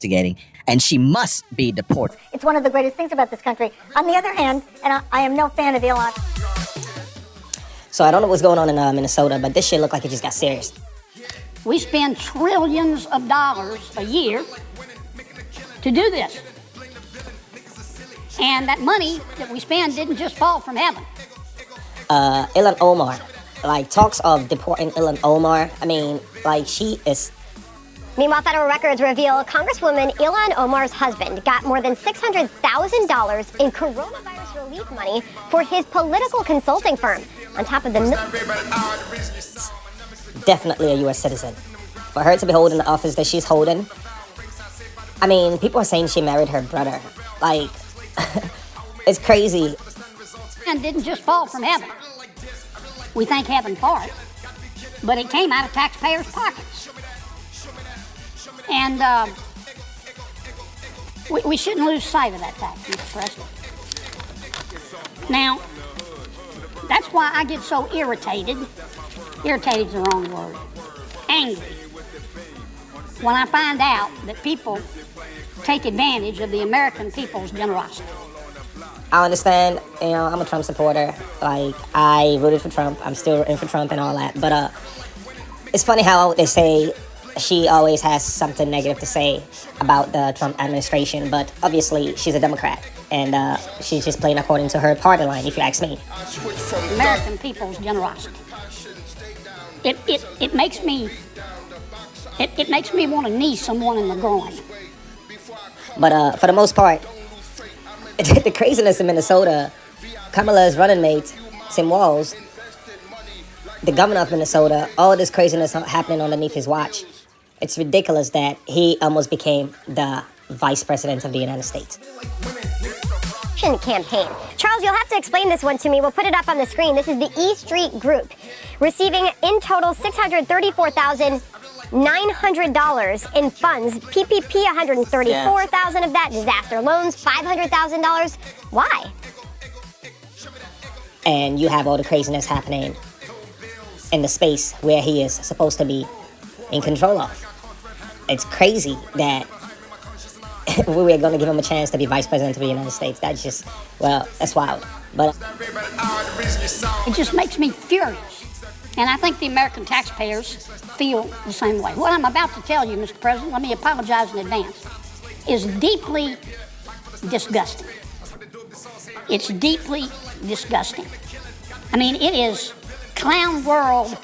investigating, and she must be deported. It's one of the greatest things about this country. On the other hand, and I am no fan of Ilhan. So I don't know what's going on in Minnesota, but this shit looked like it just got serious. We spend trillions of dollars a year to do this. And that money that we spend didn't just fall from heaven. Ilhan Omar, talks of deporting Ilhan Omar. I mean, she is... Meanwhile, federal records reveal Congresswoman Ilhan Omar's husband got more than $600,000 in coronavirus relief money for his political consulting firm. On top of the... Definitely a U.S. citizen. For her to be holding the office that she's holding, I mean, people are saying she married her brother. It's crazy. And didn't just fall from heaven. We thank heaven for it. But it came out of taxpayers' pockets. And we shouldn't lose sight of that fact, Mr. President. Now, that's why I get so irritated. Irritated's the wrong word. Angry. When I find out that people take advantage of the American people's generosity. I understand, I'm a Trump supporter. I rooted for Trump. I'm still rooting for Trump and all that. But it's funny how they say she always has something negative to say about the Trump administration. But obviously, she's a Democrat. And she's just playing according to her party line, if you ask me. American people's generosity. It makes me want to knee someone in the groin. But for the most part, the craziness in Minnesota, Kamala's running mate, Tim Walz, the governor of Minnesota, all this craziness happening underneath his watch. It's ridiculous that he almost became the vice president of the United States. Campaign. Charles, you'll have to explain this one to me. We'll put it up on the screen. This is the E Street Group, receiving in total $634,900 in funds. PPP, $134,000 of that. Disaster loans, $500,000. Why? And you have all the craziness happening in the space where he is supposed to be in control of. It's crazy that we were going to give him a chance to be vice president of the United States. That's just, that's wild. But it just makes me furious. And I think the American taxpayers feel the same way. What I'm about to tell you, Mr. President, let me apologize in advance, is deeply disgusting. It's deeply disgusting. I mean, it is clown world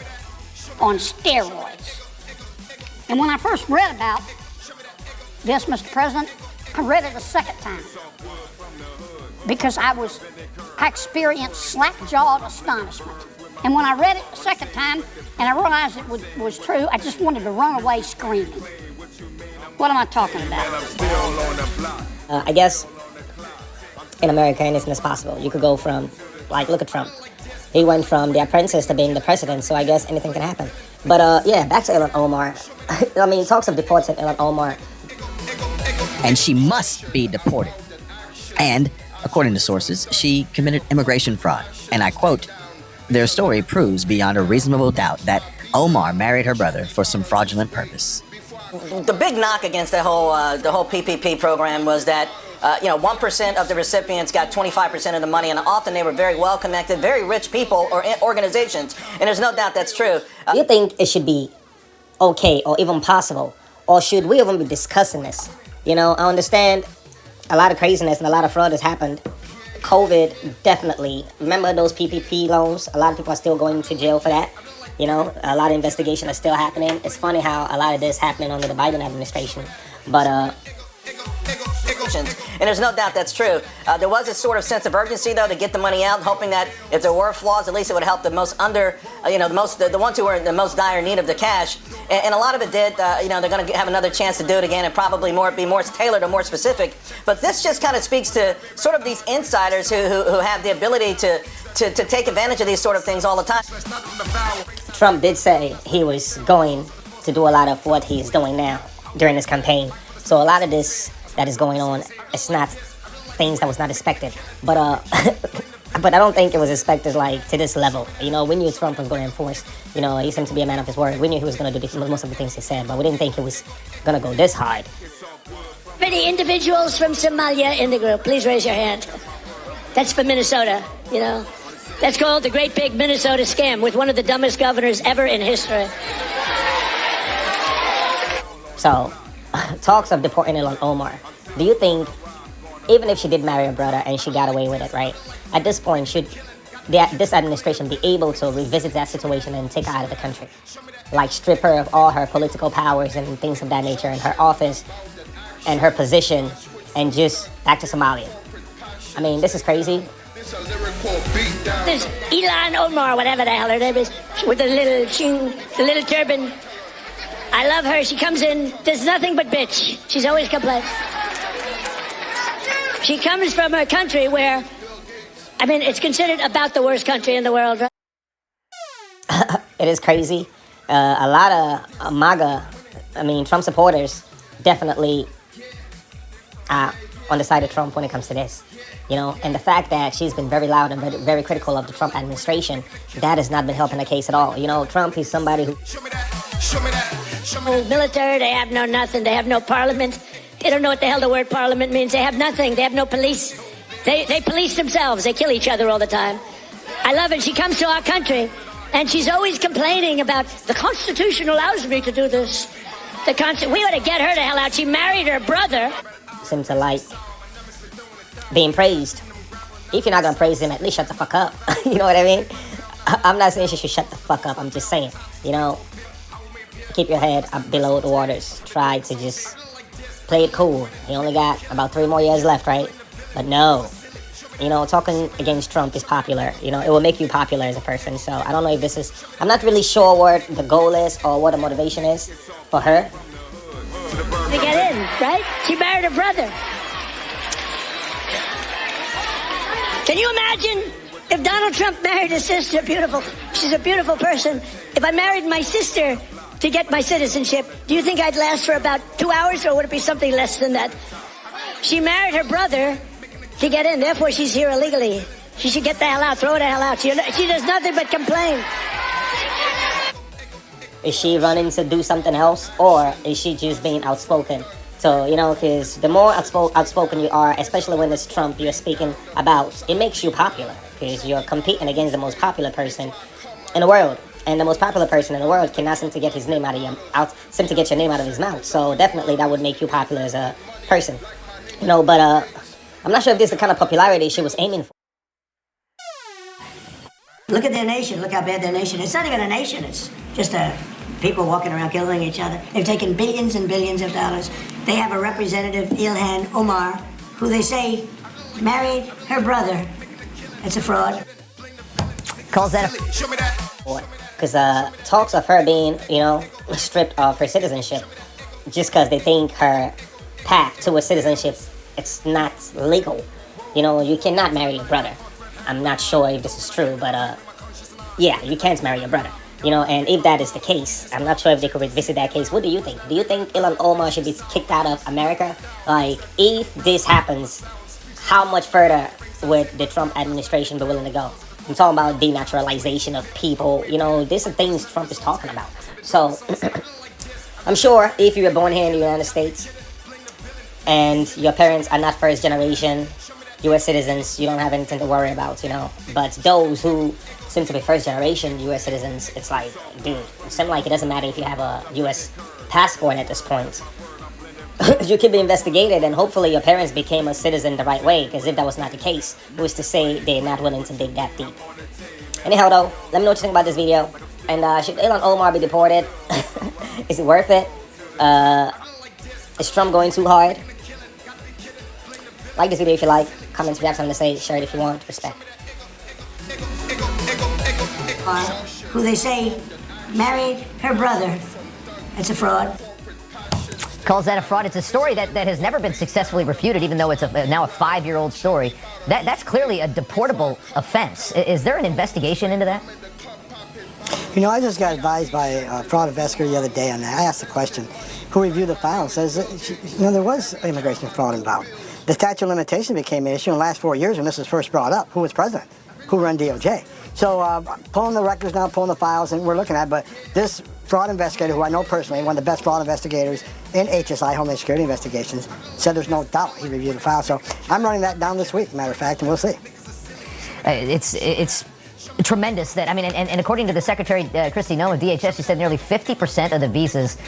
on steroids. And when I first read about this, Mr. President, I read it a second time because I experienced slap-jawed astonishment. And when I read it a second time and I realized it was true, I just wanted to run away screaming. What am I talking about? I guess in America anything is possible. You could go from, look at Trump. He went from the apprentice to being the president, so I guess anything can happen. But back to Ilhan Omar. I mean, talks of deporting Ilhan Omar. And she must be deported. And, according to sources, she committed immigration fraud. And I quote, "Their story proves beyond a reasonable doubt that Omar married her brother for some fraudulent purpose." The big knock against the whole PPP program was that 1% of the recipients got 25% of the money, and often they were very well-connected, very rich people or organizations, and there's no doubt that's true. Do you think it should be okay or even possible, or should we even be discussing this? I understand a lot of craziness and a lot of fraud has happened. COVID, definitely. Remember those PPP loans? A lot of people are still going to jail for that. A lot of investigation is still happening. It's funny how a lot of this happening under the Biden administration. But, and there's no doubt that's true. There was a sort of sense of urgency, though, to get the money out, hoping that if there were flaws, at least it would help the most the ones who were in the most dire need of the cash. And a lot of it did. They're going to have another chance to do it again and probably be more tailored or more specific. But this just kind of speaks to sort of these insiders who have the ability to take advantage of these sort of things all the time. Trump did say he was going to do a lot of what he's doing now during this campaign. So a lot of this that is going on, it's not things that was not expected. But but I don't think it was expected to this level. We knew Trump was going to enforce. He seemed to be a man of his word. We knew he was going to do most of the things he said, but we didn't think it was going to go this hard. Many individuals from Somalia in the group, please raise your hand. That's for Minnesota, you know. That's called the Great Big Minnesota Scam with one of the dumbest governors ever in history. So, talks of deporting Ilhan Omar. Do you think, even if she did marry her brother and she got away with it, right? At this point, should this administration be able to revisit that situation and take her out of the country? Like strip her of all her political powers and things of that nature, and her office and her position, and just back to Somalia. I mean, this is crazy. There's Ilhan Omar, whatever the hell her name is, with the little turban. I love her. She comes in, does nothing but bitch. She's always complaining. She comes from a country where, I mean, it's considered about the worst country in the world, right? It is crazy. A lot of MAGA, Trump supporters, definitely on the side of Trump when it comes to this. You know, and the fact that she's been very loud and very, very critical of the Trump administration, that has not been helping the case at all. You know, Trump is somebody who... Military, they have no nothing. They have no parliament. They don't know what the hell the word parliament means. They have nothing. They have no police. They police themselves. They kill each other all the time. I love it. She comes to our country, and she's always complaining about, the Constitution allows me to do this. We ought to get her the hell out. She married her brother. Seems to like being praised. If you're not gonna praise him, at least shut the fuck up. You know what I mean? I'm not saying she should shut the fuck up. I'm just saying, you know, keep your head up below the waters. Try to just play it cool. You only got about 3 more years left, right? But no, you know, talking against Trump is popular. You know, it will make you popular as a person. So I don't know if this is, I'm not really sure what the goal is or what the motivation is for her. To get in, right? She married her brother. Can you imagine if Donald Trump married his sister? Beautiful. She's a beautiful person. If I married my sister to get my citizenship, do you think I'd last for about 2 hours, or would it be something less than that? She married her brother to get in. Therefore, she's here illegally. She should get the hell out. Throw her the hell out. She does nothing but complain. Is she running to do something else, or is she just being outspoken? So, you know, because the more outspoken you are, especially when it's Trump you're speaking about, it makes you popular, because you're competing against the most popular person in the world. And the most popular person in the world cannot seem to get his name out of your name out of his mouth. So definitely that would make you popular as a person. You know, but I'm not sure if this is the kind of popularity she was aiming for. Look at their nation. Look how bad their nation is. It's not even a nation. It's just people walking around killing each other. They've taken billions and billions of dollars. They have a representative, Ilhan Omar, who they say married her brother. It's a fraud. Calls that because talks of her being, you know, stripped of her citizenship just because they think her path to a citizenship, it's not legal. You know, you cannot marry your brother. I'm not sure if this is true, but yeah, you can't marry your brother. You know, and if that is the case, I'm not sure if they could revisit that case. What do you think? Do you think Ilhan Omar should be kicked out of America? Like, if this happens, how much further would the Trump administration be willing to go? I'm talking about denaturalization of people. You know, these are things Trump is talking about. So, I'm sure if you were born here in the United States and your parents are not first generation U.S. citizens, you don't have anything to worry about, you know. But those who seem to be first generation U.S. citizens, it's like, dude, it seems like it doesn't matter if you have a U.S. passport at this point. You could be investigated, and hopefully your parents became a citizen the right way, because if that was not the case, who's to say they're not willing to dig that deep? Anyhow, though, let me know what you think about this video. And should Ilhan Omar be deported? Is it worth it? Is Trump going too hard? Like this video if you like. Comment if you have something to say. Share it if you want. Respect. Who they say married her brother. It's a fraud. Calls that a fraud. It's a story that has never been successfully refuted, even though it's now a 5-year-old story. That's clearly a deportable offense. Is there an investigation into that? You know, I just got advised by a fraud investigator the other day on that. I asked the question, who reviewed the file, says that, there was immigration fraud involved. The statute of limitations became an issue in the last 4 years when this was first brought up. Who was president? Who ran DOJ? So pulling the records now, pulling the files, and we're looking at it, but this fraud investigator who I know personally, one of the best fraud investigators in HSI, Homeland Security Investigations, said there's no doubt he reviewed the file. So I'm running that down this week, matter of fact, and we'll see. It's tremendous that, I mean, and according to the Secretary, Kristi Noem of DHS, she said nearly 50% of the visas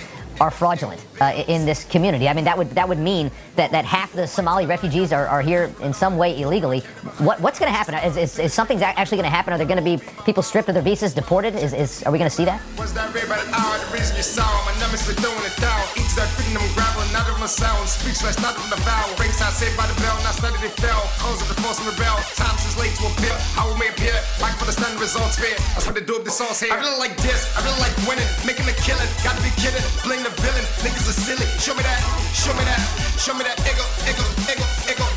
are fraudulent in this community. I mean, that would mean that half the Somali refugees are here in some way illegally. What's going to happen? Is something actually going to happen? Are there going to be people stripped of their visas, deported? Are we going to see that? Was that red by the hour? The reason you saw my numbers are throwing it down. Each that freaking them gravel, not of my sound. Speechless, not of the vowel. Breaks out saved by the bell, not studied it fell. Close of the force and rebel. Times is late to appear. I will may appear. Back for the standard results fair. That's what they do with the sauce here. I really like this. I really like winning. Making a killing. Gotta be kidding. Bling the villain. Niggas are silly. Show me that. Show me that. Show me that. Ego, ego, ego, ego.